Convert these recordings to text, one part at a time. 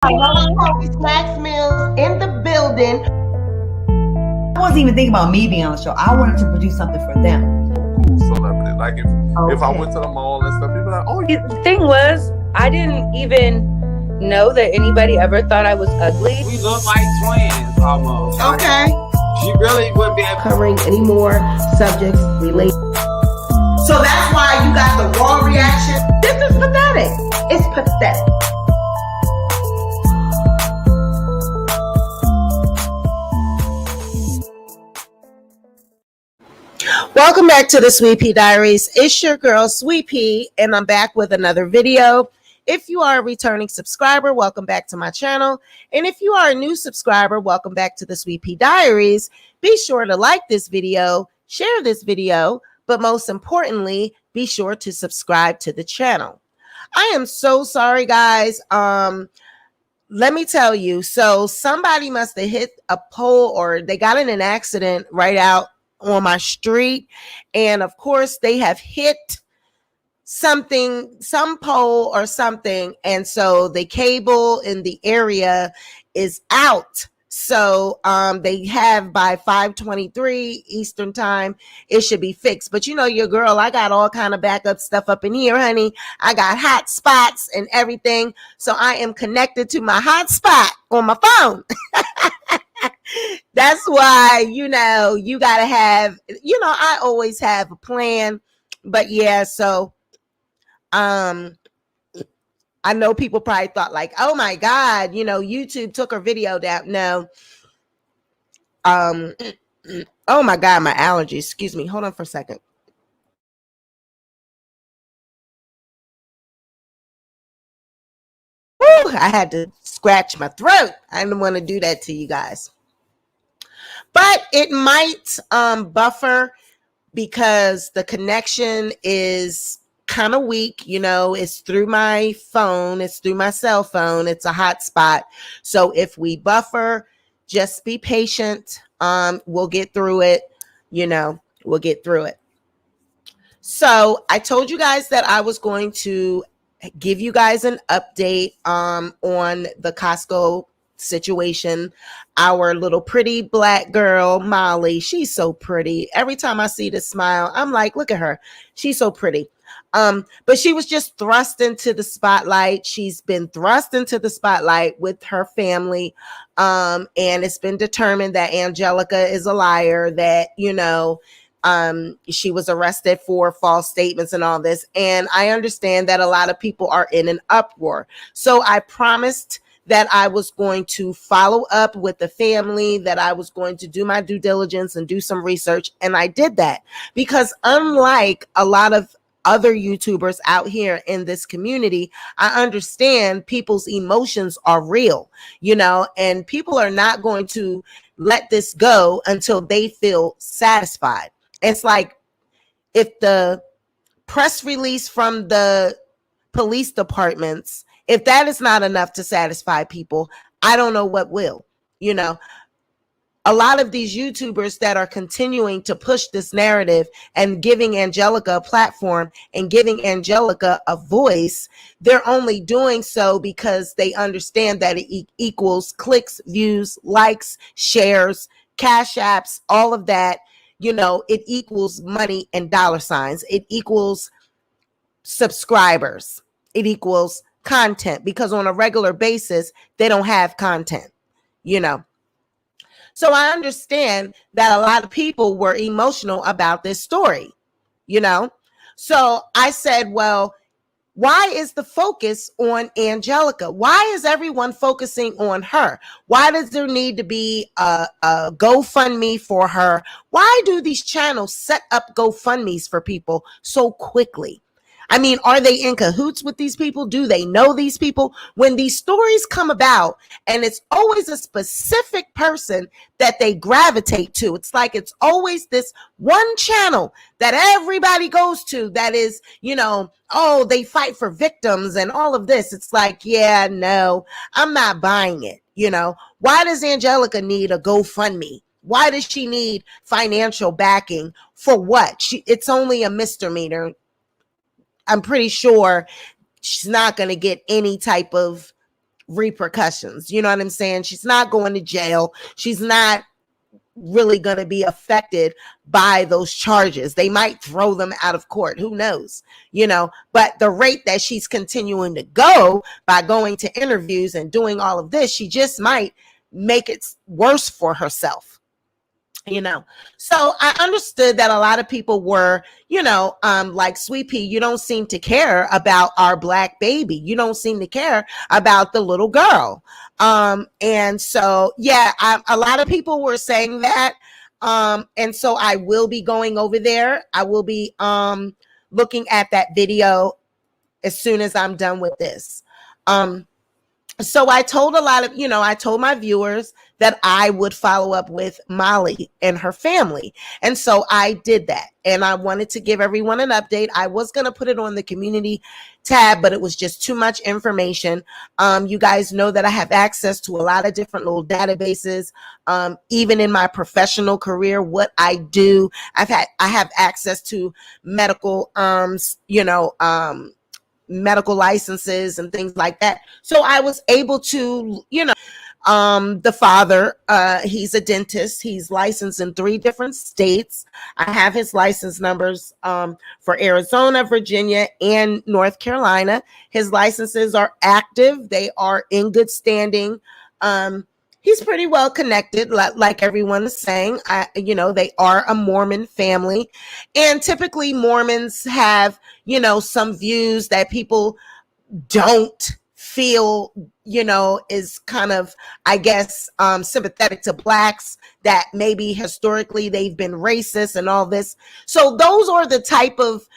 Snacks Meals in the building. I wasn't even thinking about me being on the show. I wanted to produce something for them. Cool celebrity. Like if I went to the mall and stuff, people like, oh. The thing was, I didn't even know that anybody ever thought I was ugly. We look like twins almost. Okay. She really wouldn't be able Covering any more subjects related. So that's why you got the raw reaction. This is pathetic. It's pathetic. Welcome back to the Sweet Pea Diaries. It's your girl, Sweet Pea, and I'm back with another video. If you are a returning subscriber, welcome back to my channel. And if you are a new subscriber, welcome back to the Sweet Pea Diaries. Be sure to like this video, share this video, but most importantly, be sure to subscribe to the channel. I am so sorry, guys. Let me tell you, so somebody must have hit a pole or they got in an accident right out on my street, and of course they have hit some pole or something, and so the cable in the area is out. So they have by 5:23 Eastern time it should be fixed. But you know your girl, I got all kind of backup stuff up in here, honey. I got hot spots and everything, so I am connected to my hotspot on my phone. That's why, you know, you got to have, you know, I always have a plan. But yeah, so I know people probably thought like, oh my God, you know, YouTube took her video down. No. Oh my God, my allergies. Excuse me. Hold on for a second. Woo, I had to scratch my throat. I didn't want to do that to you guys. But it might buffer because the connection is kind of weak. You know, it's through my phone. It's through my cell phone. It's a hotspot. So if we buffer, just be patient. We'll get through it. You know, we'll get through it. So I told you guys that I was going to give you guys an update on the Costco situation. Our little pretty black girl, Molly, she's so pretty. Every time I see this smile, I'm like, look at her. She's so pretty. But she was just thrust into the spotlight. She's been thrust into the spotlight with her family. And it's been determined that Angelica is a liar, that, you know, she was arrested for false statements and all this. And I understand that a lot of people are in an uproar. So I promised that I was going to follow up with the family, that I was going to do my due diligence and do some research. And I did that because unlike a lot of other YouTubers out here in this community, I understand people's emotions are real, you know, and people are not going to let this go until they feel satisfied. It's like if the press release from the police departments, if that is not enough to satisfy people, I don't know what will. You know, a lot of these YouTubers that are continuing to push this narrative and giving Angelica a platform and giving Angelica a voice, they're only doing so because they understand that it equals clicks, views, likes, shares, cash apps, all of that. You know, it equals money and dollar signs. It equals subscribers. It equals content, because on a regular basis, they don't have content, you know. So I understand that a lot of people were emotional about this story, you know. So I said, well, why is the focus on Angelica? Why is everyone focusing on her? Why does there need to be a GoFundMe for her? Why do these channels set up GoFundMes for people so quickly? I mean, are they in cahoots with these people? Do they know these people? When these stories come about, and it's always a specific person that they gravitate to, it's like it's always this one channel that everybody goes to that is, you know, oh, they fight for victims and all of this. It's like, yeah, no, I'm not buying it. You know, why does Angelica need a GoFundMe? Why does she need financial backing? For what? It's only a misdemeanor. I'm pretty sure she's not going to get any type of repercussions. You know what I'm saying? She's not going to jail. She's not really going to be affected by those charges. They might throw them out of court. Who knows? But the rate that she's continuing to go by going to interviews and doing all of this, she just might make it worse for herself. So I understood that a lot of people were, like, Sweet Pea, you don't seem to care about our Black baby. You don't seem to care about the little girl. And so, yeah, a lot of people were saying that. And so I will be going over there. I will be looking at that video as soon as I'm done with this. So I told I told my viewers that I would follow up with Molly and her family. And so I did that. And I wanted to give everyone an update. I was going to put it on the community tab, but it was just too much information. You guys know that I have access to a lot of different little databases. Even in my professional career, what I do, I have access to medical, medical licenses and things like that. So I was able to, the father, he's a dentist. He's licensed in 3 different states. I have his license numbers for Arizona, Virginia, and North Carolina. His licenses are active. They are in good standing. He's pretty well connected, like everyone is saying. They are a Mormon family. And typically Mormons have, some views that people don't feel, is kind of, I guess, sympathetic to Blacks, that maybe historically they've been racist and all this. So those are the type of,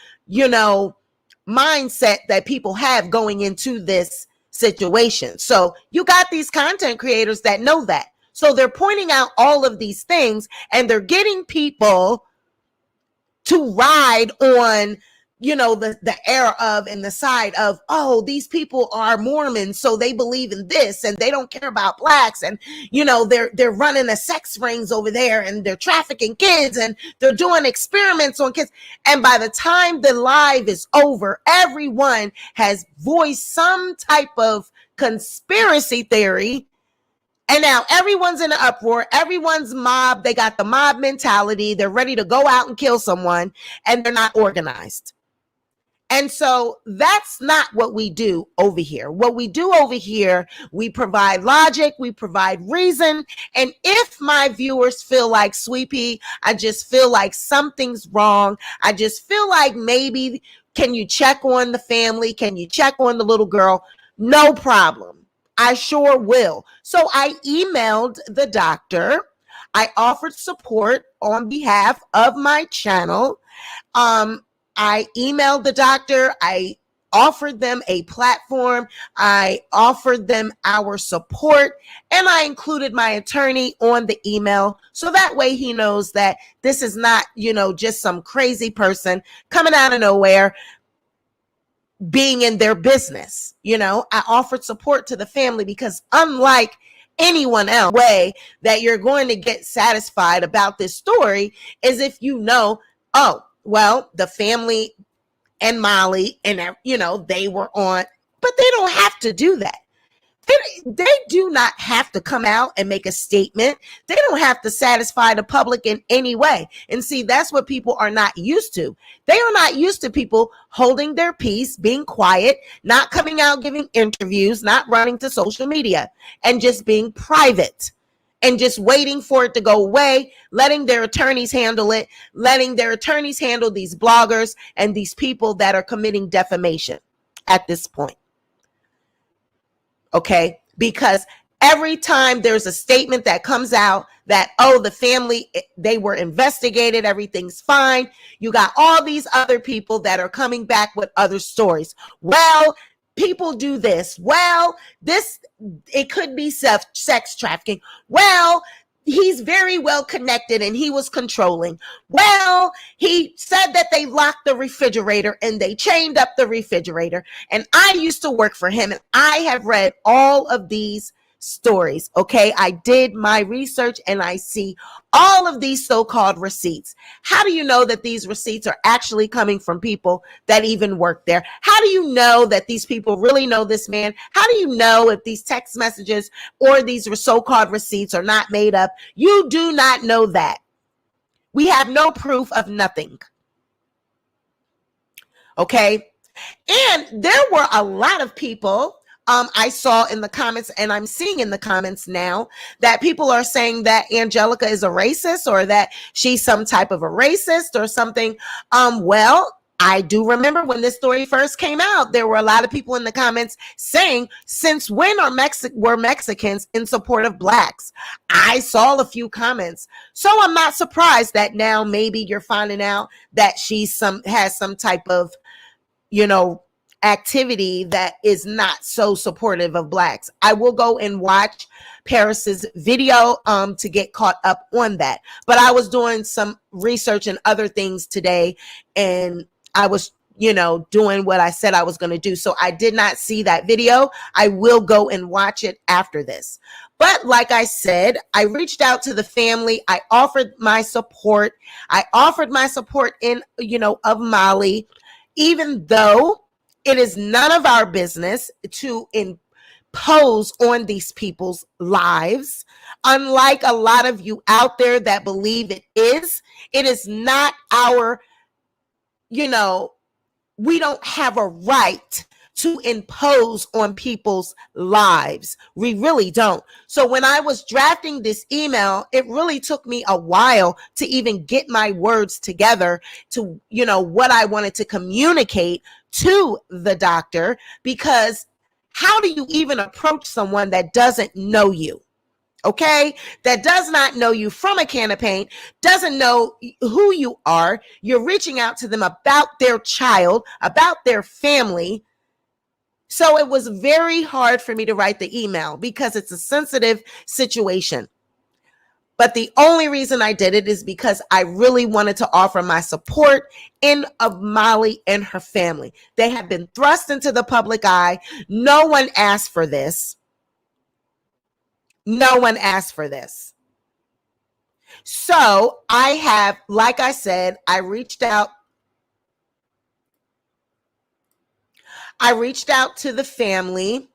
mindset that people have going into this situation. So you got these content creators that know that. So they're pointing out all of these things, and they're getting people to ride on, the era of, and the side of, oh, these people are Mormons, so they believe in this and they don't care about Blacks. And, they're running a sex rings over there, and they're trafficking kids, and they're doing experiments on kids. And by the time the live is over, everyone has voiced some type of conspiracy theory. And now everyone's in an uproar. Everyone's mob. They got the mob mentality. They're ready to go out and kill someone, and they're not organized. And so that's not what we do over here. What we do over here, we provide logic, we provide reason. And if my viewers feel like, Sweet Pea, I just feel like something's wrong. I just feel like maybe, can you check on the family? Can you check on the little girl? No problem. I sure will. So I emailed the doctor. I offered support on behalf of my channel. I emailed the doctor. I offered them a platform. I offered them our support, and I included my attorney on the email. So that way he knows that this is not, just some crazy person coming out of nowhere being in their business. I offered support to the family, because unlike anyone else, way that you're going to get satisfied about this story is if oh, well, the family and Molly and, they were on, but they don't have to do that. They do not have to come out and make a statement. They don't have to satisfy the public in any way. And see, that's what people are not used to. They are not used to people holding their peace, being quiet, not coming out, giving interviews, not running to social media, and just being private. And just waiting for it to go away, letting their attorneys handle it, letting their attorneys handle these bloggers and these people that are committing defamation at this point. Okay? Because every time there's a statement that comes out that, oh, the family, they were investigated, everything's fine, you got all these other people that are coming back with other stories. Well, people do this. Well, it could be sex trafficking. Well, he's very well connected and he was controlling. Well, he said that they locked the refrigerator and they chained up the refrigerator. And I used to work for him, and I have read all of these stories. Okay, I did my research and I see all of these so-called receipts. How do you know that these receipts are actually coming from people that even work there? How do you know that these people really know this man? How do you know if these text messages or these so-called receipts are not made up? You do not know that. We have no proof of nothing. Okay. And there were a lot of people I saw in the comments, and I'm seeing in the comments now that people are saying that Angelica is a racist or that she's some type of a racist or something. Well, I do remember when this story first came out, there were a lot of people in the comments saying, since when are were Mexicans in support of blacks? I saw a few comments. So I'm not surprised that now maybe you're finding out that she's has some type of, activity that is not so supportive of blacks. I will go and watch Paris's video to get caught up on that. But I was doing some research and other things today, and I was, doing what I said I was going to do. So I did not see that video. I will go and watch it after this. But like I said, I reached out to the family. I offered my support. I offered my support of Molly, even though it is none of our business to impose on these people's lives. Unlike a lot of you out there that believe it is not our, we don't have a right to impose on people's lives. We really don't. So when I was drafting this email, it really took me a while to even get my words together to, what I wanted to communicate to the doctor, because how do you even approach someone that doesn't know you? Okay, that does not know you from a can of paint, doesn't know who you are. You're reaching out to them about their child, about their family. So it was very hard for me to write the email because it's a sensitive situation. But the only reason I did it is because I really wanted to offer my support of Molly and her family. They have been thrust into the public eye. No one asked for this. No one asked for this. So I have, like I said, I reached out to the family,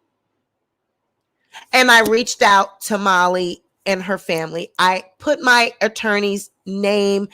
and I reached out to Molly and her family. I put my attorney's name,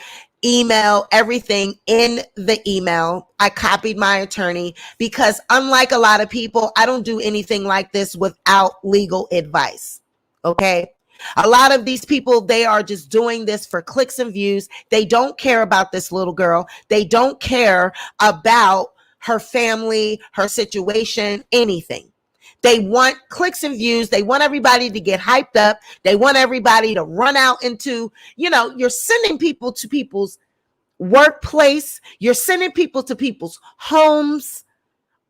email, everything in the email. I copied my attorney because, unlike a lot of people, I don't do anything like this without legal advice. Okay. A lot of these people, they are just doing this for clicks and views. They don't care about this little girl. They don't care about her family, her situation, anything. They want clicks and views. They want everybody to get hyped up. They want everybody to run out into, you're sending people to people's workplace. You're sending people to people's homes,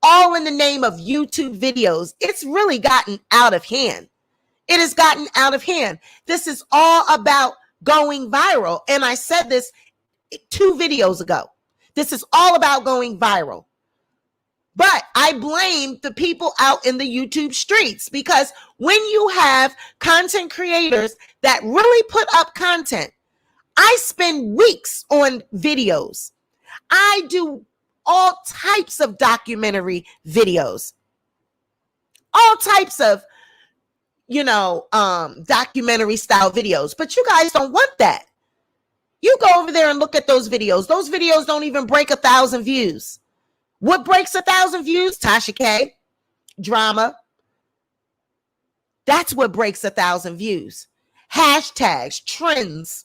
all in the name of YouTube videos. It's really gotten out of hand. It has gotten out of hand. This is all about going viral. And I said this 2 videos ago. This is all about going viral. But I blame the people out in the YouTube streets, because when you have content creators that really put up content, I spend weeks on videos. I do all types of documentary videos, all types of documentary style videos, but you guys don't want that. You go over there and look at those videos. Those videos don't even break 1,000 views. What breaks 1,000 views? Tasha K, drama. That's what breaks 1,000 views. Hashtags, trends.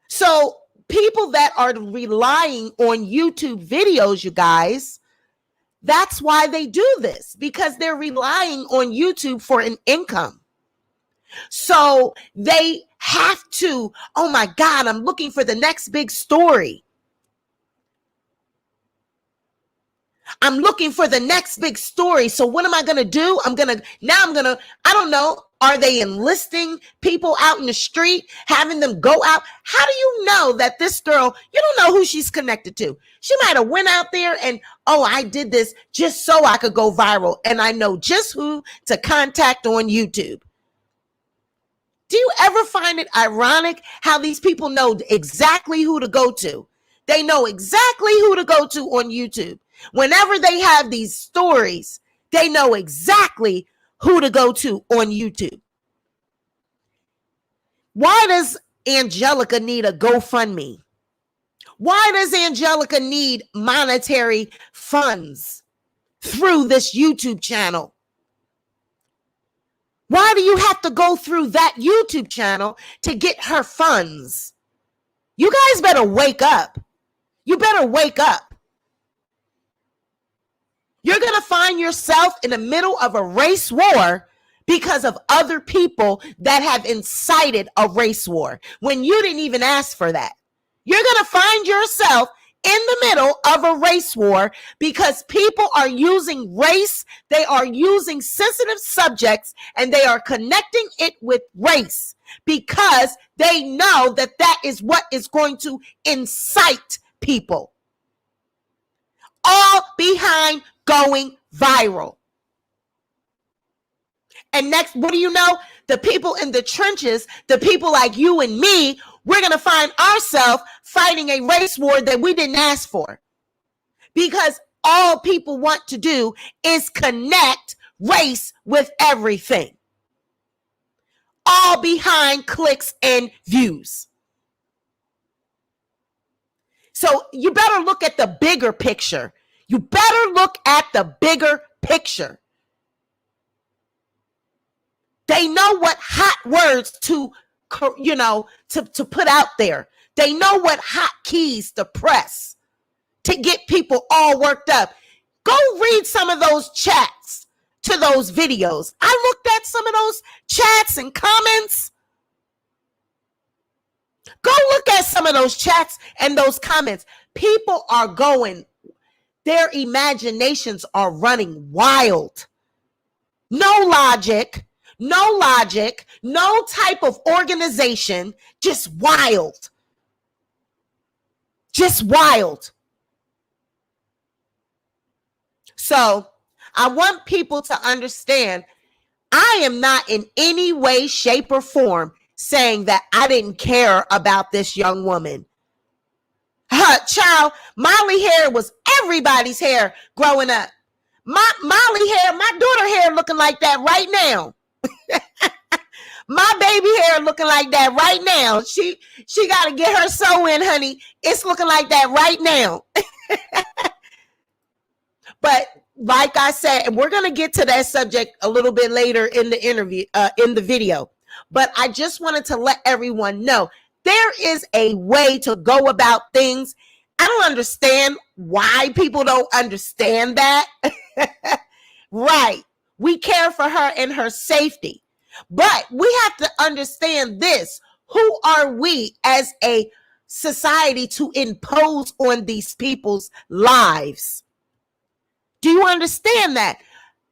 So people that are relying on YouTube videos, you guys, that's why they do this, because they're relying on YouTube for an income. So they have to, oh my God, I'm looking for the next big story. I'm looking for the next big story. So what am I going to do? I don't know. Are they enlisting people out in the street, having them go out? How do you know that this girl, you don't know who she's connected to? She might have went out there and, oh, I did this just so I could go viral. And I know just who to contact on YouTube. Do you ever find it ironic how these people know exactly who to go to? They know exactly who to go to on YouTube. Whenever they have these stories, they know exactly who to go to on YouTube. Why does Angelica need a GoFundMe? Why does Angelica need monetary funds through this YouTube channel? Why do you have to go through that YouTube channel to get her funds? You guys better wake up. You better wake up. You're going to find yourself in the middle of a race war because of other people that have incited a race war when you didn't even ask for that. You're going to find yourself in the middle of a race war because people are using race. They are using sensitive subjects and they are connecting it with race because they know that that is what is going to incite people. All behind going viral. And next, what do you know? The people in the trenches, the people like you and me, we're going to find ourselves fighting a race war that we didn't ask for. Because all people want to do is connect race with everything. All behind clicks and views. So you better look at the bigger picture. You better look at the bigger picture. They know what hot words to put out there. They know what hot keys to press to get people all worked up. Go read some of those chats to those videos. I looked at some of those chats and comments. Go look at some of those chats and those comments. People are going, their imaginations are running wild. No logic, no type of organization, just wild. Just wild. So I want people to understand I am not in any way, shape, or form saying that I didn't care about this young woman. Child, Molly hair was everybody's hair growing up. Molly hair, my daughter hair looking like that right now. My baby hair looking like that right now. She got to get her sew in, honey. It's looking like that right now. But like I said, and we're going to get to that subject a little bit later in the interview, in the video. But I just wanted to let everyone know there is a way to go about things. I don't understand why people don't understand that. Right. We care for her and her safety. But we have to understand this. Who are we as a society to impose on these people's lives? Do you understand that?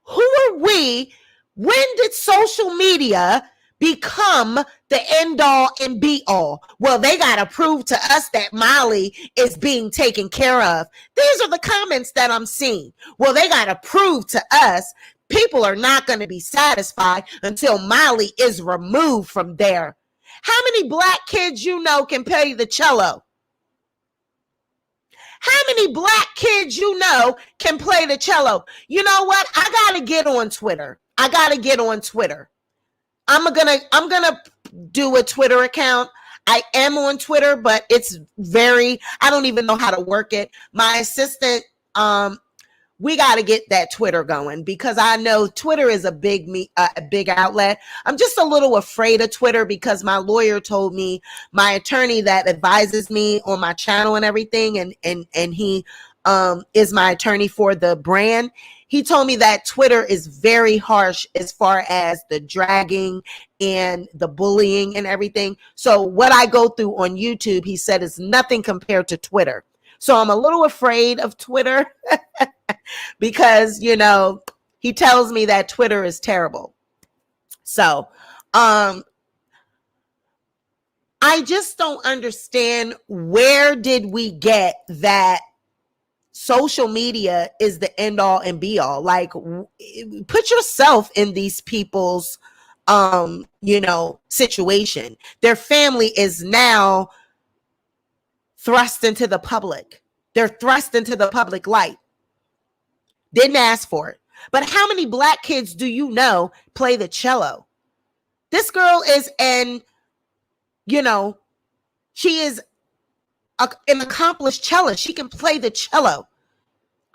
Who are we? When did social media become the end all and be all? Well, they got to prove to us that Molly is being taken care of. These are the comments that I'm seeing. Well, they got to prove to us people are not going to be satisfied until Molly is removed from there. How many black kids you know can play the cello? How many black kids you know can play the cello? You know what? I got to get on Twitter. I'm gonna do a Twitter account. I am on Twitter, but it's I don't even know how to work it. My assistant, we got to get that Twitter going because I know Twitter is a big outlet. I'm just a little afraid of Twitter because my lawyer told me, my attorney that advises me on my channel and everything, and he is my attorney for the brand. He told me that Twitter is very harsh as far as the dragging and the bullying and everything. So what I go through on YouTube, he said, is nothing compared to Twitter. So I'm a little afraid of Twitter because, he tells me that Twitter is terrible. So, I just don't understand, where did we get that social media is the end all and be all? Like, put yourself in these people's situation. Their family is now thrust into the public. They're thrust into the public light. Didn't ask for it. But how many black kids do you know play the cello? This girl is she is an accomplished cellist. She can play the cello.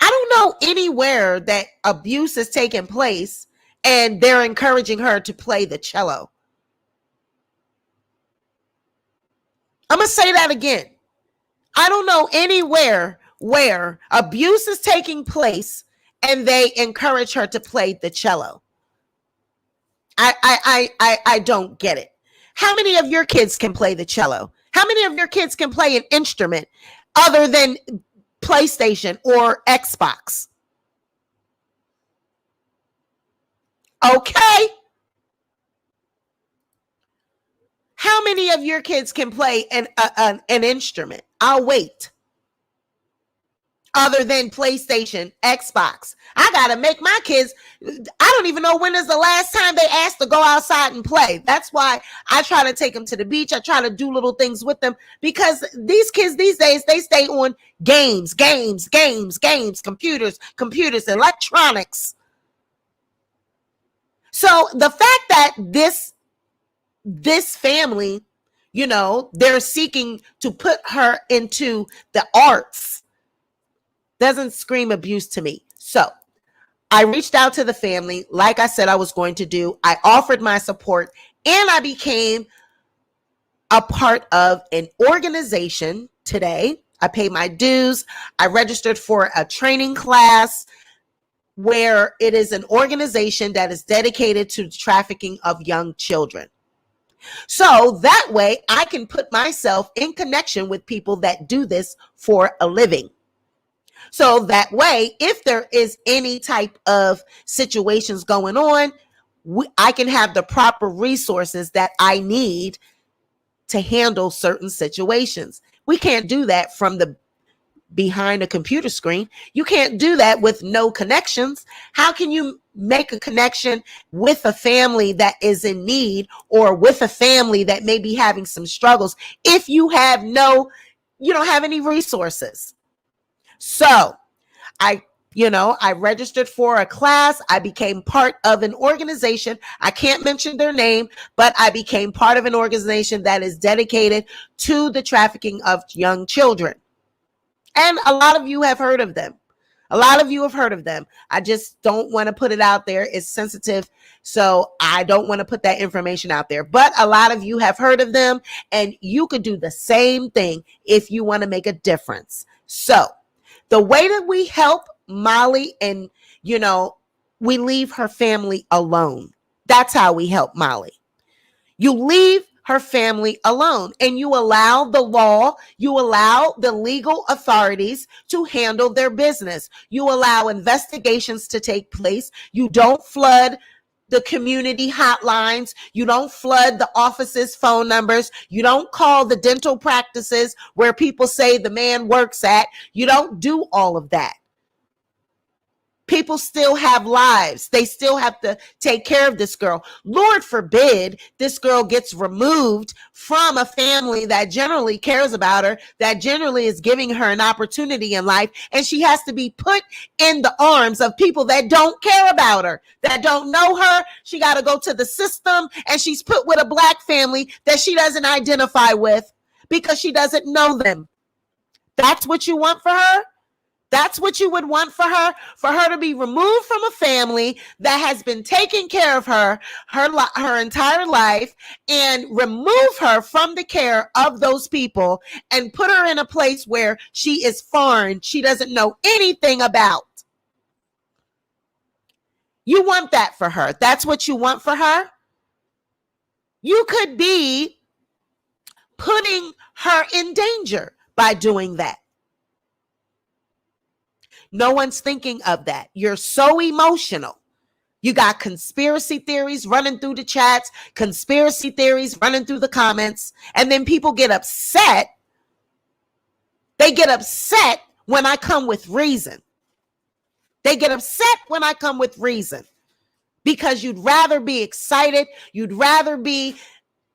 I don't know anywhere that abuse is taking place and they're encouraging her to play the cello. I'm going to say that again. I don't know anywhere where abuse is taking place and they encourage her to play the cello. I don't get it. How many of your kids can play the cello? How many of your kids can play an instrument other than PlayStation or Xbox? Okay. How many of your kids can play an instrument? I'll wait. Other than PlayStation, Xbox. I got to make my kids, I don't even know when is the last time they asked to go outside and play. That's why I try to take them to the beach. I try to do little things with them, because these kids these days, they stay on games, computers, electronics. So the fact that this family, they're seeking to put her into the arts doesn't scream abuse to me. So I reached out to the family, like I said I was going to do. I offered my support, and I became a part of an organization today. I paid my dues. I registered for a training class where it is an organization that is dedicated to trafficking of young children. So that way I can put myself in connection with people that do this for a living. So that way, if there is any type of situations going on, I can have the proper resources that I need to handle certain situations. We can't do that from the behind a computer screen. You can't do that with no connections. How can you make a connection with a family that is in need, or with a family that may be having some struggles, if you don't have any resources? So I registered for a class. I became part of an organization. I can't mention their name, but I became part of an organization that is dedicated to the trafficking of young children. And a lot of you have heard of them. I just don't want to put it out there. It's sensitive, so I don't want to put that information out there. But a lot of you have heard of them, and you could do the same thing if you want to make a difference. So the way that we help Molly, and, we leave her family alone. That's how we help Molly. You leave her family alone, and you allow the law, you allow the legal authorities to handle their business. You allow investigations to take place. You don't flood the community hotlines. You don't flood the office's phone numbers. You don't call the dental practices where people say the man works at. You don't do all of that. People still have lives. They still have to take care of this girl. Lord forbid this girl gets removed from a family that generally cares about her, that generally is giving her an opportunity in life, and she has to be put in the arms of people that don't care about her, that don't know her. She got to go to the system, and she's put with a black family that she doesn't identify with because she doesn't know them. That's what you want for her? That's what you would want for her to be removed from a family that has been taking care of her entire life, and remove her from the care of those people and put her in a place where she is foreign, she doesn't know anything about. You want that for her. That's what you want for her. You could be putting her in danger by doing that. No one's thinking of that. You're so emotional. You got conspiracy theories running through the chats, conspiracy theories running through the comments, and then people get upset. They get upset when I come with reason. They get upset when I come with reason because you'd rather be excited. You'd rather be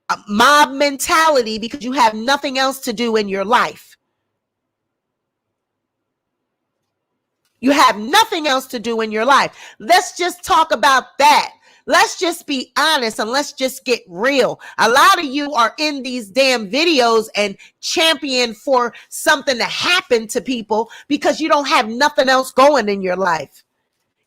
a mob mentality because you have nothing else to do in your life. You have nothing else to do in your life. Let's just talk about that. Let's just be honest and let's just get real. A lot of you are in these damn videos and champion for something to happen to people because you don't have nothing else going in your life.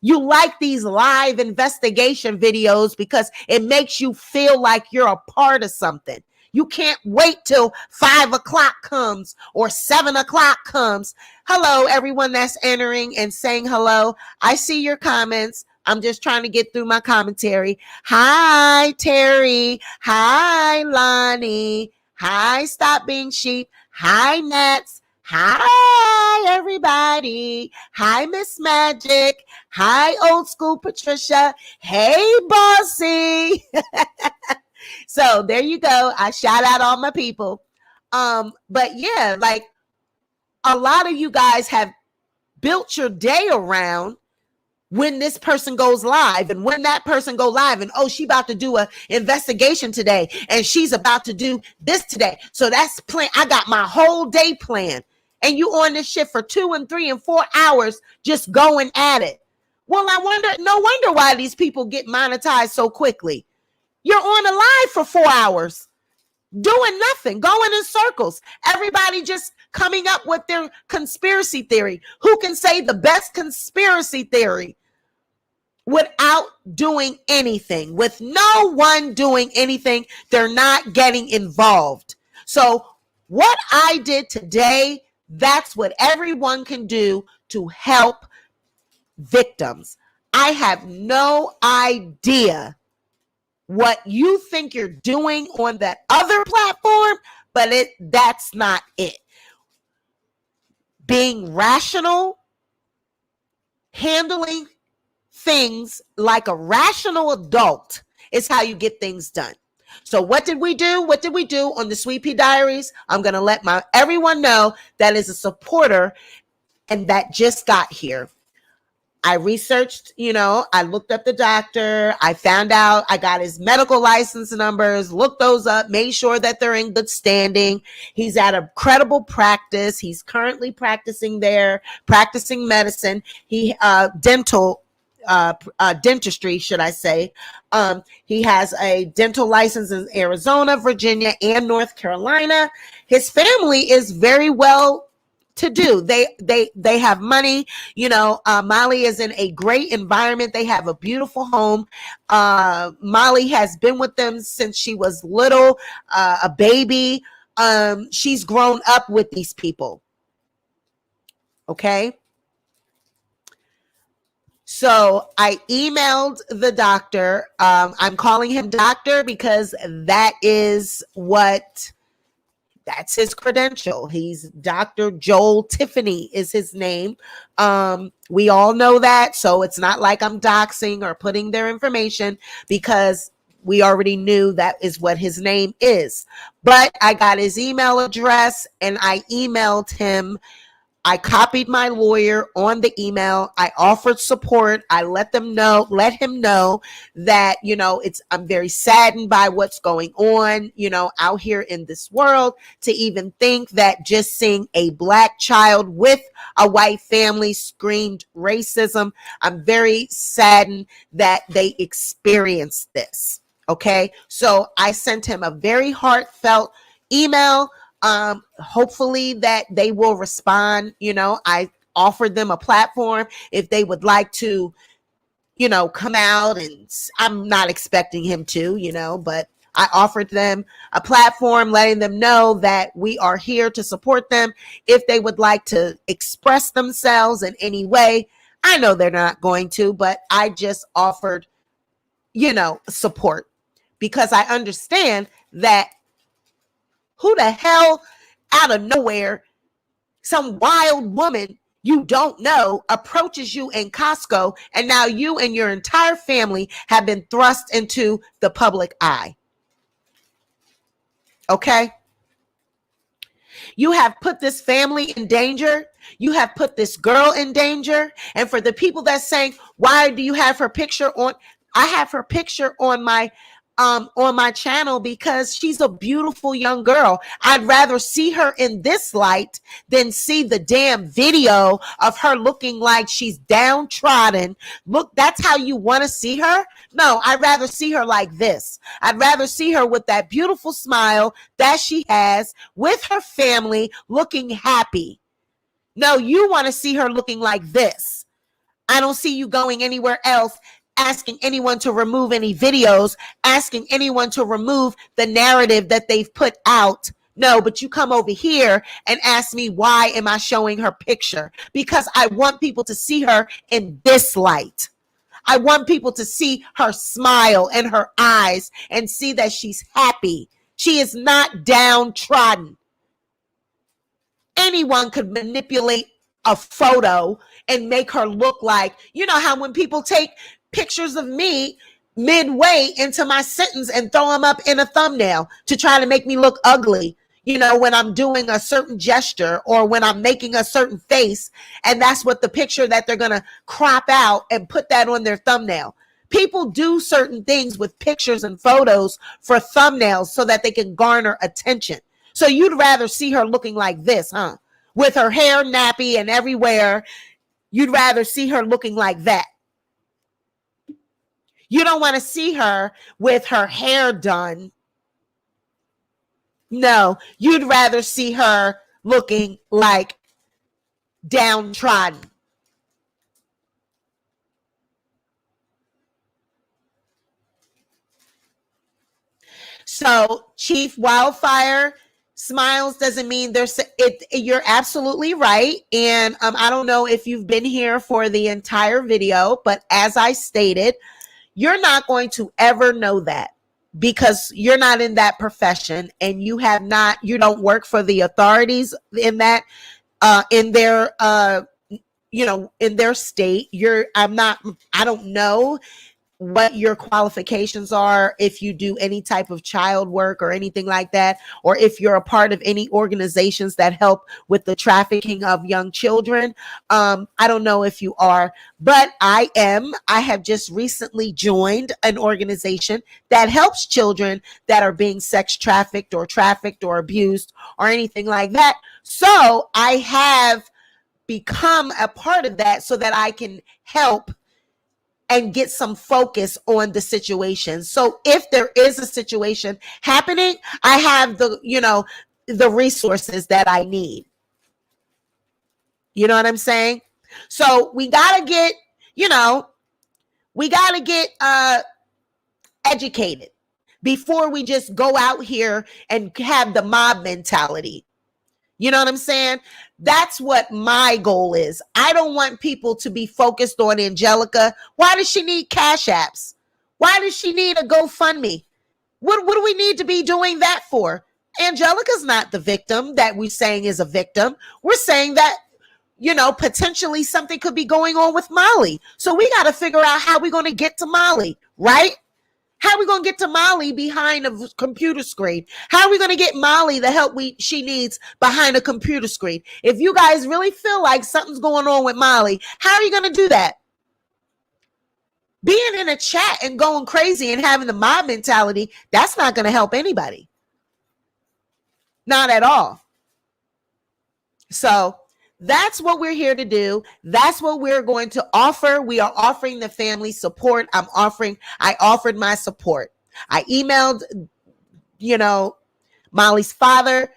You like these live investigation videos because it makes you feel like you're a part of something. You can't wait till 5 o'clock comes or 7 o'clock comes. Hello, everyone that's entering and saying hello. I see your comments. I'm just trying to get through my commentary. Hi, Terry. Hi, Lonnie. Hi, Stop Being Sheep. Hi, Nets. Hi, everybody. Hi, Miss Magic. Hi, Old School Patricia. Hey, Bossy. So there you go. I shout out all my people. But yeah, like a lot of you guys have built your day around when this person goes live and when that person go live and she about to do a investigation today and she's about to do this today. So that's plan. I got my whole day planned and you on this shit for 2 and 3 and 4 hours just going at it. Well, no wonder why these people get monetized so quickly. You're on a live for 4 hours doing nothing, going in circles. Everybody just coming up with their conspiracy theory. Who can say the best conspiracy theory without doing anything? With no one doing anything, they're not getting involved. So what I did today, that's what everyone can do to help victims. I have no idea what you think you're doing on that other platform, but that's not it. Being rational, handling things like a rational adult is how you get things done. So what did we do? What did we do on the Sweet Pea Diaries? I'm going to let everyone know that is a supporter and that just got here. I researched, I looked up the doctor. I found out, I got his medical license numbers, looked those up, made sure that they're in good standing. He's at a credible practice. He's currently practicing there, practicing medicine. He, dentistry, should I say. He has a dental license in Arizona, Virginia, and North Carolina. His family is very well to do. They have money. Molly is in a great environment. They have a beautiful home. Molly has been with them since she was little, a baby. She's grown up with these people. Okay. So I emailed the doctor. I'm calling him doctor because that's his credential. He's Dr. Joel Tiffany is his name. We all know that. So it's not like I'm doxing or putting their information because we already knew that is what his name is. But I got his email address and I emailed him. I copied my lawyer on the email. I offered support. I let him know that, I'm very saddened by what's going on, out here in this world, to even think that just seeing a Black child with a white family screamed racism. I'm very saddened that they experienced this. Okay. So I sent him a very heartfelt email. Hopefully that they will respond. I offered them a platform if they would like to, come out, and I'm not expecting him to, but I offered them a platform, letting them know that we are here to support them if they would like to express themselves in any way. I know they're not going to, but I just offered, support because I understand that who the hell out of nowhere, some wild woman you don't know approaches you in Costco, and now you and your entire family have been thrust into the public eye. Okay? You have put this family in danger. You have put this girl in danger. And for the people that's saying, why do you have her picture on? I have her picture on my channel because she's a beautiful young girl. I'd rather see her in this light than see the damn video of her looking like she's downtrodden. Look, that's how you want to see her? No, I'd rather see her like this. I'd rather see her with that beautiful smile that she has with her family looking happy. No, you want to see her looking like this. I don't see you going anywhere else asking anyone to remove any videos, asking anyone to remove the narrative that they've put out. No, but you come over here and ask me, why am I showing her picture? Because I want people to see her in this light. I want people to see her smile and her eyes and see that she's happy. She is not downtrodden. Anyone could manipulate a photo and make her look like, you know how when people take pictures of me midway into my sentence and throw them up in a thumbnail to try to make me look ugly, you know, when I'm doing a certain gesture or when I'm making a certain face, and that's what the picture that they're going to crop out and put that on their thumbnail. People do certain things with pictures and photos for thumbnails so that they can garner attention. So you'd rather see her looking like this, huh? With her hair nappy and everywhere. You'd rather see her looking like that. You don't want to see her with her hair done. No, you'd rather see her looking like downtrodden. So Chief Wildfire smiles doesn't mean there's it. You're absolutely right. And I don't know if you've been here for the entire video, but as I stated, you're not going to ever know that because you're not in that profession and you don't work for the authorities in that, in their, in their state. I don't know what your qualifications are if you do any type of child work or anything like that, or if you're a part of any organizations that help with the trafficking of young children. I don't know if you are, but I am. I have just recently joined an organization that helps children that are being sex trafficked or abused or anything like that. So I have become a part of that so that I can help and get some focus on the situation. So if there is a situation happening, I have the resources that I need. You know what I'm saying? So we got to get, educated before we just go out here and have the mob mentality. You know what I'm saying? That's what my goal is. I don't want people to be focused on Angelica. Why does she need cash apps? Why does she need a GoFundMe? What do we need to be doing that for? Angelica's not the victim that we're saying is a victim. We're saying that, potentially something could be going on with Molly. So we got to figure out how we're going to get to Molly, right? How are we going to get to Molly behind a computer screen? How are we going to get Molly the help she needs behind a computer screen? If you guys really feel like something's going on with Molly, how are you going to do that? Being in a chat and going crazy and having the mob mentality, that's not going to help anybody. Not at all. So that's what we're here to do. That's what we're going to offer. We are offering the family support. I offered my support. I emailed, Molly's father.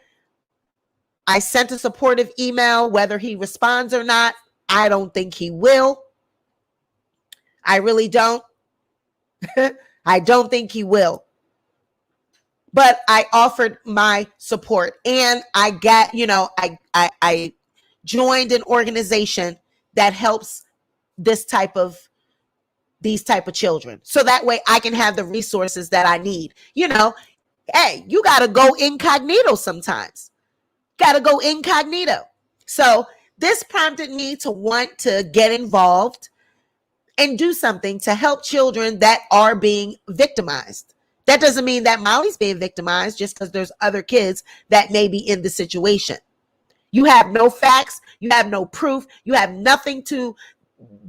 I sent a supportive email. Whether he responds or not, I don't think he will. I really don't. I don't think he will. But I offered my support, and I got, I joined an organization that helps these type of children. So that way I can have the resources that I need. Hey, you got to go incognito sometimes. Got to go incognito. So This prompted me to want to get involved and do something to help children that are being victimized. That doesn't mean that Molly's being victimized just because there's other kids that may be in the situation. You have no facts, you have no proof, you have nothing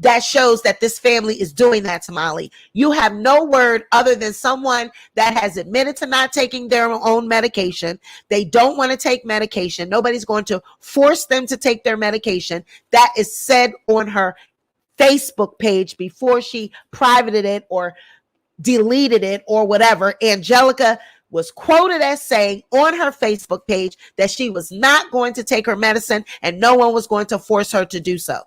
that shows that this family is doing that to Molly. You have no word other than someone that has admitted to not taking their own medication. They don't want to take medication. Nobody's going to force them to take their medication. That is said on her Facebook page before she privated it or deleted it or whatever. Angelica was quoted as saying on her Facebook page that she was not going to take her medicine and no one was going to force her to do so.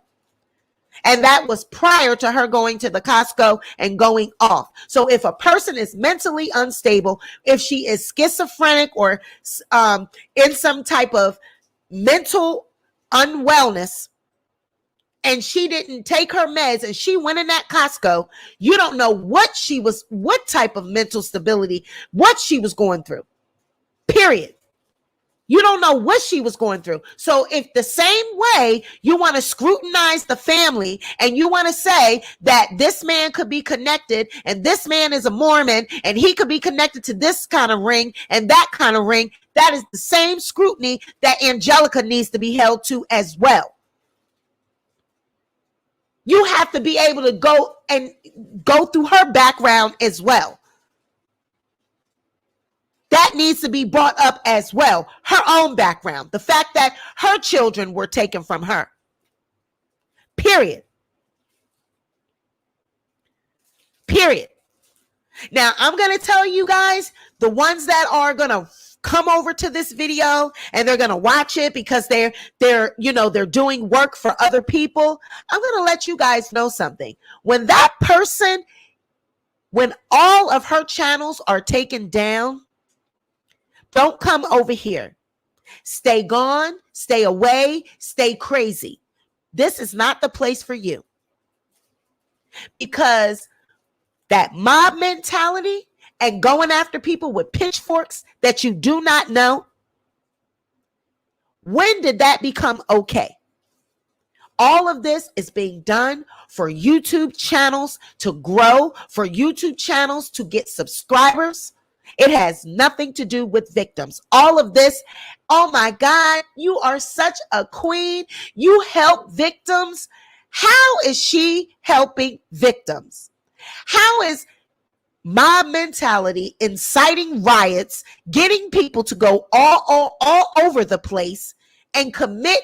And that was prior to her going to the Costco and going off. So if a person is mentally unstable, if she is schizophrenic or in some type of mental unwellness, and she didn't take her meds and she went in that Costco, you don't know what type of mental stability, what she was going through, period. You don't know what she was going through. So if the same way you want to scrutinize the family and you want to say that this man could be connected and this man is a Mormon and he could be connected to this kind of ring and that kind of ring, that is the same scrutiny that Angelica needs to be held to as well. You have to be able to go through her background as well. That needs to be brought up as well. Her own background. The fact that her children were taken from her. Period. Period. Now, I'm going to tell you guys, the ones that are going to come over to this video and they're going to watch it because they're doing work for other people. I'm going to let you guys know something. When all of her channels are taken down, don't come over here. Stay gone, stay away, stay crazy. This is not the place for you. Because that mob mentality and going after people with pitchforks that you do not know, when did that become okay? All of this is being done for YouTube channels to grow, for YouTube channels to get subscribers. It has nothing to do with victims. All of this, oh my God, you are such a queen. You help victims. How is she helping victims? How is mob mentality inciting riots, getting people to go all over the place and commit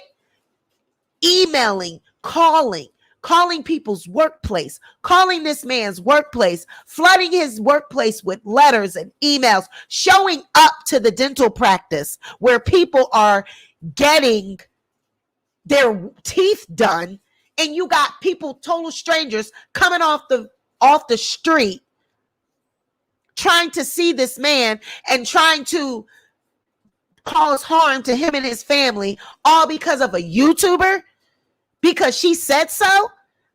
emailing, calling people's workplace, calling this man's workplace, flooding his workplace with letters and emails, showing up to the dental practice where people are getting their teeth done, and you got people, total strangers, coming off the street trying to see this man and trying to cause harm to him and his family, all because of a YouTuber, because she said so.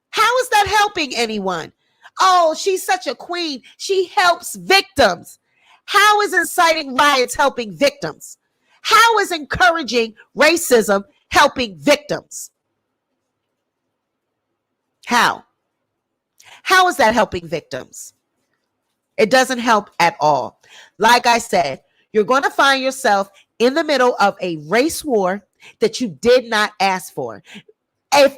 How is that helping anyone? Oh, she's such a queen. She helps victims. How is inciting riots helping victims? How is encouraging racism helping victims? How is that helping victims? It doesn't help at all. Like I said, you're going to find yourself in the middle of a race war that you did not ask for. If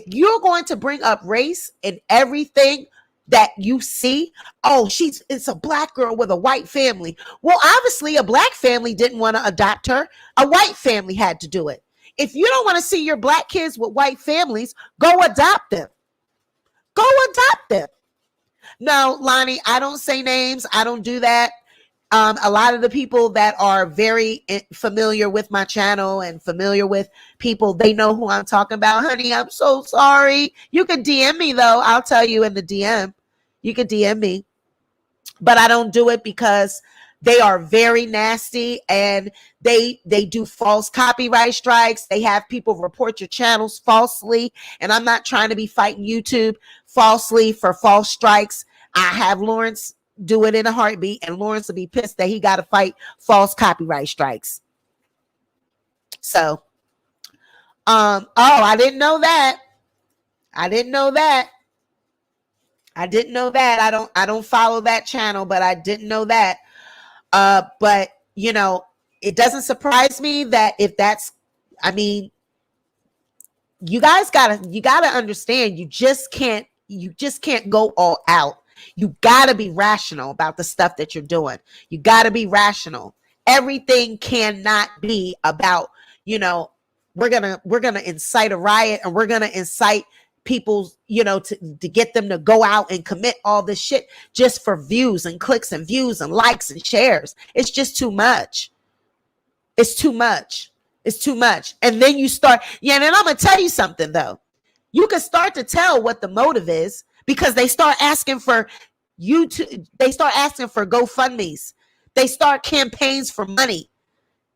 you're going to bring up race in everything that you see, it's a black girl with a white family. Well, obviously a black family didn't want to adopt her. A white family had to do it. If you don't want to see your black kids with white families, go adopt them. Go adopt them. No, Lonnie, I don't say names. I don't do that. A lot of the people that are very familiar with my channel and familiar with people, they know who I'm talking about. Honey, I'm so sorry. You can DM me, though. I'll tell you in the DM. You can DM me. But I don't do it because they are very nasty and they do false copyright strikes. They have people report your channels falsely. And I'm not trying to be fighting YouTube falsely for false strikes. I have Lawrence do it in a heartbeat, and Lawrence will be pissed that he got to fight false copyright strikes. So Oh, I didn't know that. I didn't know that. I don't follow that channel, but I didn't know that. But you know, it doesn't surprise me that if that's, I mean, you gotta understand, you just can't go all out. You gotta be rational about the stuff that you're doing. You gotta be rational. Everything cannot be about, you know, we're gonna incite a riot and we're gonna incite people, you know, to get them to go out and commit all this shit just for views and clicks and views and likes and shares. It's just too much. It's too much. It's too much. And then you start, yeah, and then I'm gonna tell you something though. You can start to tell what the motive is because they start asking for they start asking for GoFundMe's. They start campaigns for money.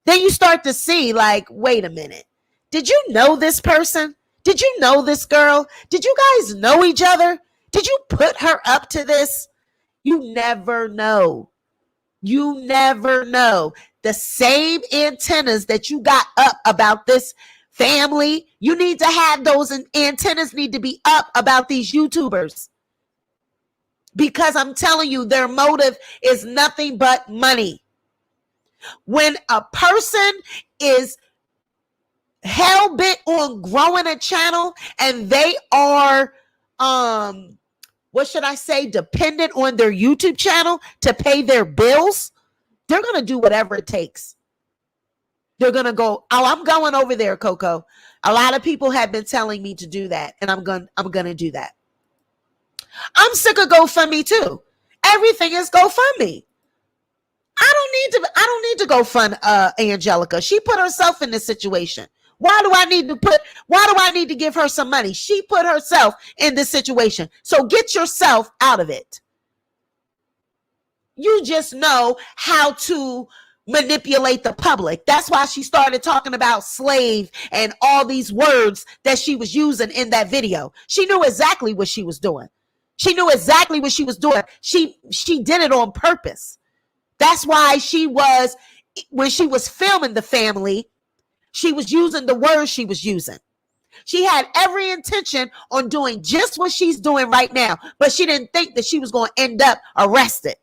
Then you start to see, like, wait a minute. Did you know this person? Did you know this girl? Did you guys know each other? Did you put her up to this? You never know. You never know. The same antennas that you got up about this family, you need to have those antennas need to be up about these YouTubers. Because I'm telling you, their motive is nothing but money. When a person is hell bent on growing a channel and they are, what should I say, dependent on their YouTube channel to pay their bills, they're going to do whatever it takes. They're going to go, oh, I'm going over there, Coco. A lot of people have been telling me to do that, and I'm going to do that. I'm sick of GoFundMe too. Everything is GoFundMe. I don't need to go fund Angelica. She put herself in this situation. Why do I need to give her some money? She put herself in this situation. So get yourself out of it. You just know how to manipulate the public. That's why she started talking about slave and all these words that she was using in that video. She knew exactly what she was doing. She knew exactly what she was doing. She did it on purpose. That's why when she was filming the family, she was using the words she was using. She had every intention on doing just what she's doing right now, but she didn't think that she was going to end up arrested.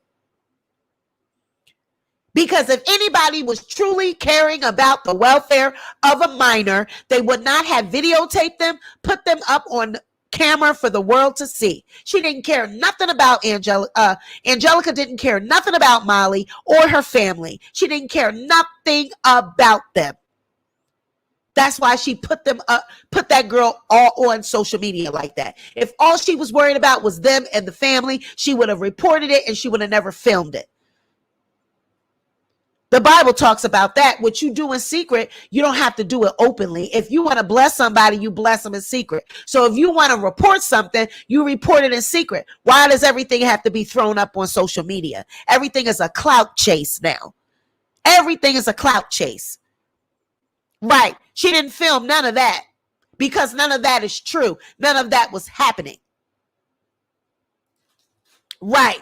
Because if anybody was truly caring about the welfare of a minor, they would not have videotaped them, put them up on camera for the world to see. She didn't care nothing about Angelica. Angelica didn't care nothing about Molly or her family. She didn't care nothing about them. That's why she put that girl all on social media like that. If all she was worried about was them and the family, she would have reported it and she would have never filmed it. The Bible talks about that. What you do in secret, you don't have to do it openly. If you want to bless somebody, you bless them in secret. So if you want to report something, you report it in secret. Why does everything have to be thrown up on social media? Everything is a clout chase now. Everything is a clout chase. Right. She didn't film none of that because none of that is true. None of that was happening. Right.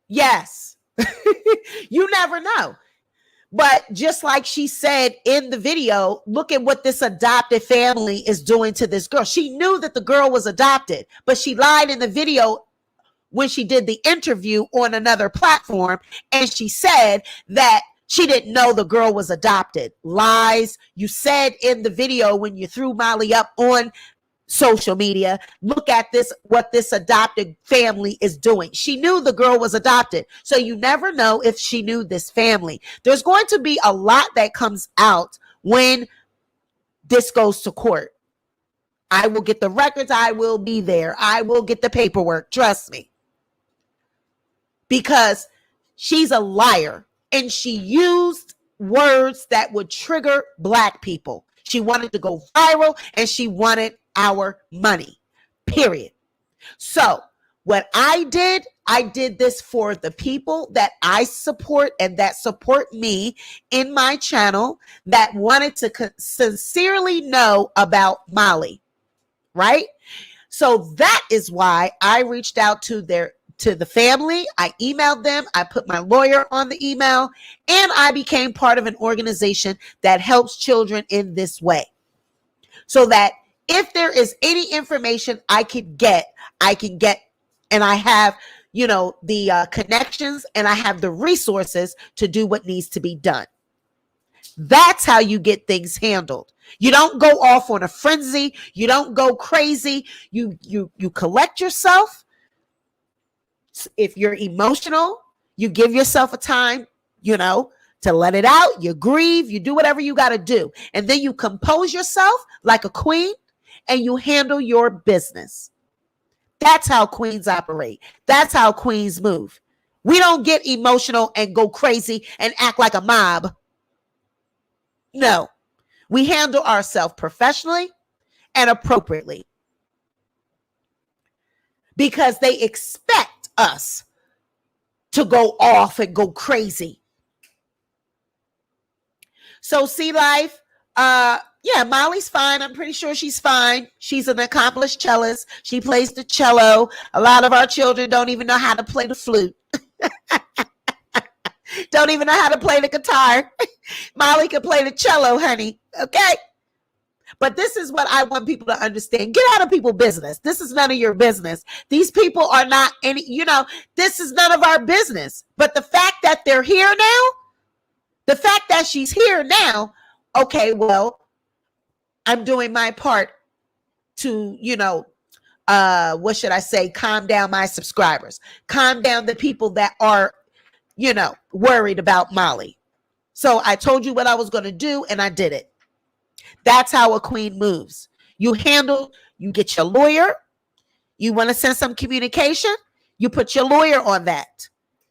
Yes. You never know. But just like she said in the video, look at what this adopted family is doing to this girl. She knew that the girl was adopted, but she lied in the video when she did the interview on another platform. And she said that she didn't know the girl was adopted. Lies. You said in the video when you threw Molly up on social media, look at this, what this adopted family is doing. She knew the girl was adopted. So you never know if she knew this family. There's going to be a lot that comes out when this goes to court. I will get the records. I will be there. I will get the paperwork. Trust me. Because she's a liar and she used words that would trigger Black people. She wanted to go viral and she wanted our money, period. So what I did this for the people that I support and that support me in my channel that wanted to sincerely know about Molly, right? So that is why I reached out to to the family. I emailed them. I put my lawyer on the email, and I became part of an organization that helps children in this way. So that if there is any information I can get, and I have, the connections, and I have the resources to do what needs to be done. That's how you get things handled. You don't go off on a frenzy. You don't go crazy. You collect yourself. If you're emotional, you give yourself a time, to let it out. You grieve. You do whatever you got to do. And then you compose yourself like a queen and you handle your business. That's how queens operate. That's how queens move. We don't get emotional and go crazy and act like a mob. No, we handle ourselves professionally and appropriately because they expect us to go off and go crazy. So, see, life, yeah, Molly's fine. I'm pretty sure she's fine. She's an accomplished cellist. She plays the cello. A lot of our children don't even know how to play the flute. Don't even know how to play the guitar. Molly can play the cello, honey. Okay. But this is what I want people to understand. Get out of people's business. This is none of your business. These people are not any, this is none of our business. But the fact that they're here now, the fact that she's here now, okay, well, I'm doing my part to, what should I say? Calm down my subscribers. Calm down the people that are, worried about Molly. So I told you what I was going to do, and I did it. That's how a queen moves. You get your lawyer. You want to send some communication, you put your lawyer on that.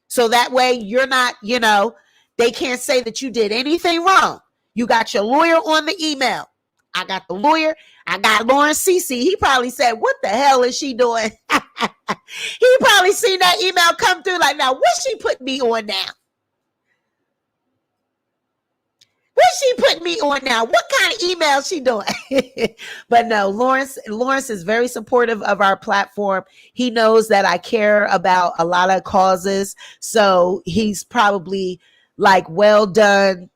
So that way you're not, they can't say that you did anything wrong. You got your lawyer on the email. I got the lawyer. I got Lawrence CC. He probably said, what the hell is she doing? He probably seen that email come through like, now, what's she putting me on now? What's she putting me on now? What kind of email she doing? But no, Lawrence is very supportive of our platform. He knows that I care about a lot of causes. So he's probably like, well done,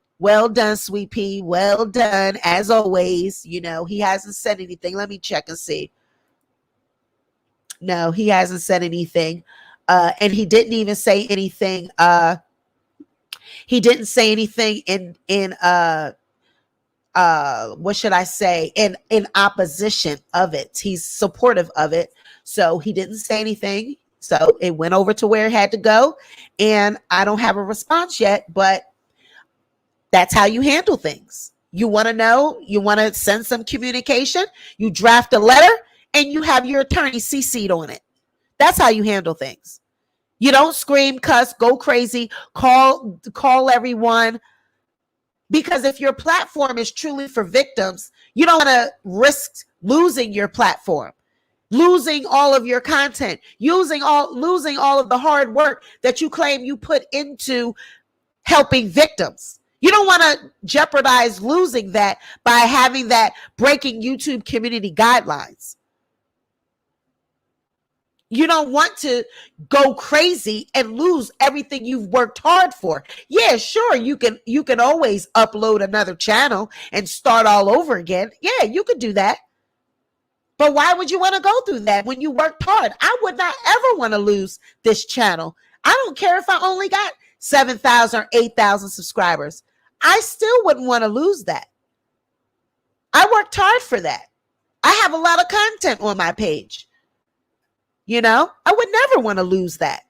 Sweet Pea. Well done, as always. He hasn't said anything. Let me check and see. No, he hasn't said anything. And he didn't even say anything. He didn't say anything in what should I say? In opposition of it. He's supportive of it. So he didn't say anything. So it went over to where it had to go. And I don't have a response yet, but that's how you handle things. You want to know, you want to send some communication, you draft a letter, and you have your attorney CC'd on it. That's how you handle things. You don't scream, cuss, go crazy, call everyone. Because if your platform is truly for victims, you don't want to risk losing your platform, losing all of your content, losing all of the hard work that you claim you put into helping victims. You don't want to jeopardize losing that by having that breaking YouTube community guidelines. You don't want to go crazy and lose everything you've worked hard for. Yeah, sure, you can always upload another channel and start all over again. Yeah, you could do that. But why would you want to go through that when you worked hard? I would not ever want to lose this channel. I don't care if I only got 7,000 or 8,000 subscribers. I still wouldn't want to lose that. I worked hard for that. I have a lot of content on my page. I would never want to lose that.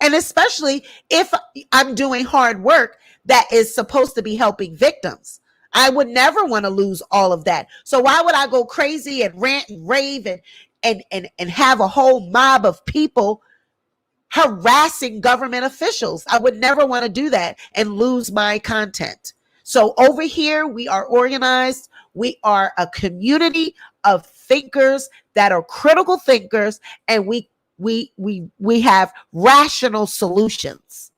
And especially if I'm doing hard work that is supposed to be helping victims. I would never want to lose all of that. So why would I go crazy and rant and rave and have a whole mob of people harassing government officials? I would never want to do that and lose my content. So over here, we are organized. We are a community of thinkers that are critical thinkers, and we have rational solutions.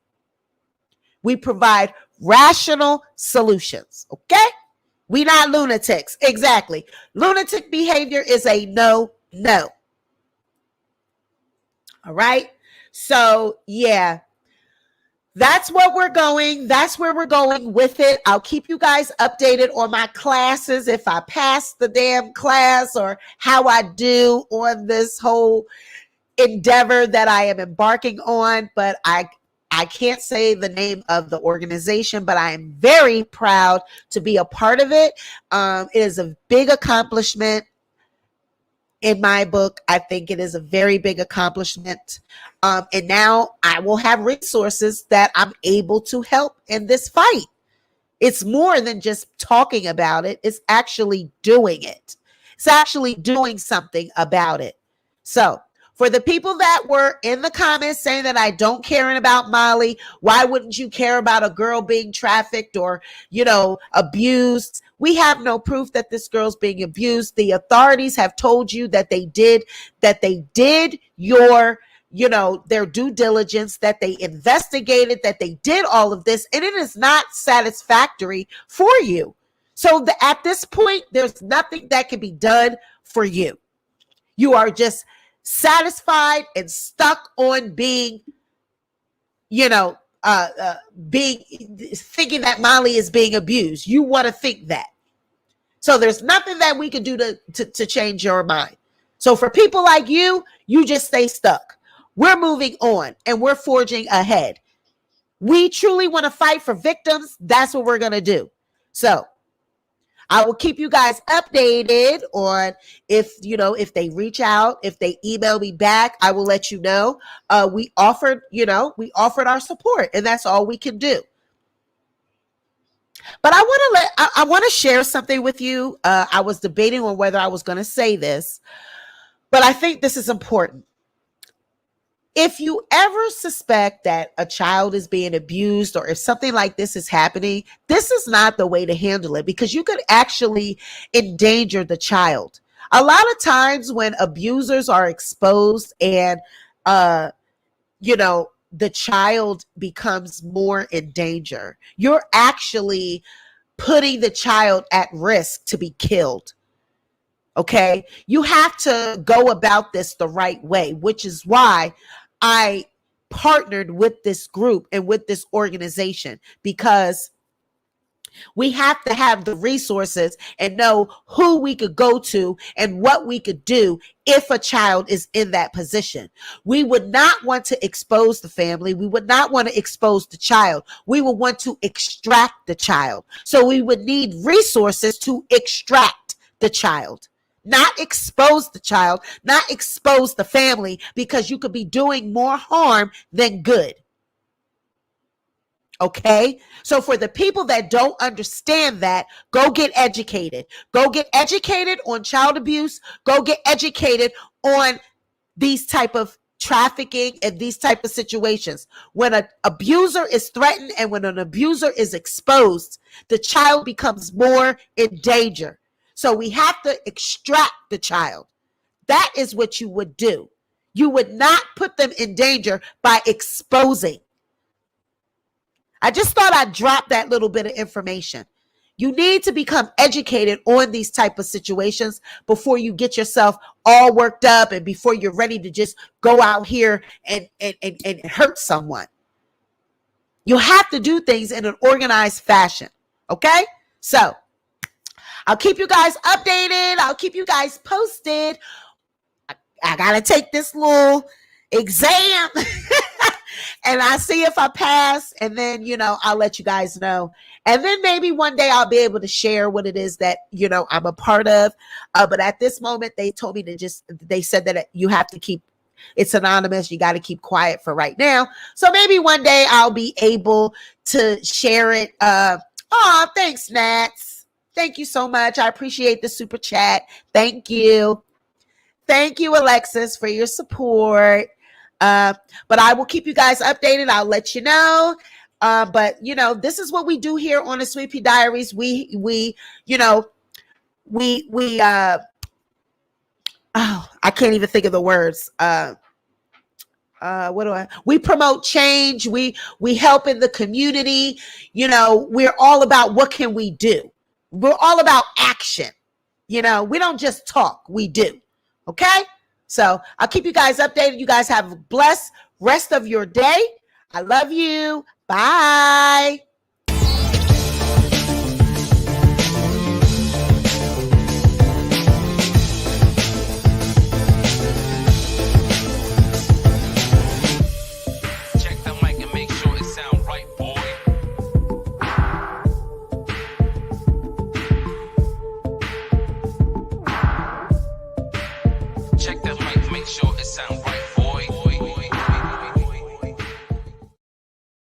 We provide rational solutions. Okay? We're not lunatics. Exactly. Lunatic behavior is a no. All right. So yeah, that's what we're going. That's where we're going with it. I'll keep you guys updated on my classes, if I pass the damn class or how I do on this whole endeavor that I am embarking on. But I can't say the name of the organization, but I am very proud to be a part of it. It is a big accomplishment. In my book, I think it is a very big accomplishment. And now I will have resources that I'm able to help in this fight. It's more than just talking about it. It's actually doing it. It's actually doing something about it. So for the people that were in the comments saying that I don't care about Molly, why wouldn't you care about a girl being trafficked or, abused? We have no proof that this girl's being abused. The authorities have told you that they did their due diligence, that they investigated, that they did all of this, and it is not satisfactory for you. So at this point, there's nothing that can be done for you. You are just satisfied and stuck on being, thinking that Molly is being abused. You want to think that. So there's nothing that we can do to change your mind. So for people like you, you just stay stuck. We're moving on and we're forging ahead. We truly want to fight for victims. That's what we're going to do. So I will keep you guys updated on if they reach out, if they email me back, I will let you know. We offered our support, and that's all we can do. But I want to share something with you. I was debating on whether I was going to say this, but I think this is important. If you ever suspect that a child is being abused, or if something like this is happening, this is not the way to handle it, because you could actually endanger the child. A lot of times when abusers are exposed and, the child becomes more in danger, you're actually putting the child at risk to be killed. Okay, you have to go about this the right way, which is why I partnered with this group and with this organization, because we have to have the resources and know who we could go to and what we could do if a child is in that position. We would not want to expose the family. We would not want to expose the child. We would want to extract the child. So we would need resources to extract the child. Not expose the child, not expose the family, because you could be doing more harm than good. Okay? So for the people that don't understand that, go get educated. Go get educated on child abuse. Go get educated on these type of trafficking and these type of situations. When an abuser is threatened and when an abuser is exposed, the child becomes more in danger. So we have to extract the child. That is what you would do. You would not put them in danger by exposing. I just thought I'd drop that little bit of information. You need to become educated on these type of situations before you get yourself all worked up and before you're ready to just go out here and hurt someone. You have to do things in an organized fashion. Okay? So I'll keep you guys updated. I'll keep you guys posted. I got to take this little exam and I see if I pass, and then, I'll let you guys know. And then maybe one day I'll be able to share what it is that, I'm a part of. But at this moment, they told me they said that you have to keep, it's anonymous. You got to keep quiet for right now. So maybe one day I'll be able to share it. Thanks, Nats. Thank you so much. I appreciate the super chat. Thank you. Thank you, Alexis, for your support. But I will keep you guys updated. I'll let you know. But this is what we do here on the Sweet Pea Diaries. I can't even think of the words. We promote change. We help in the community. We're all about what can we do. We're all about action. We don't just talk, we do. Okay? So I'll keep you guys updated. You guys have a blessed rest of your day. I love you. Bye.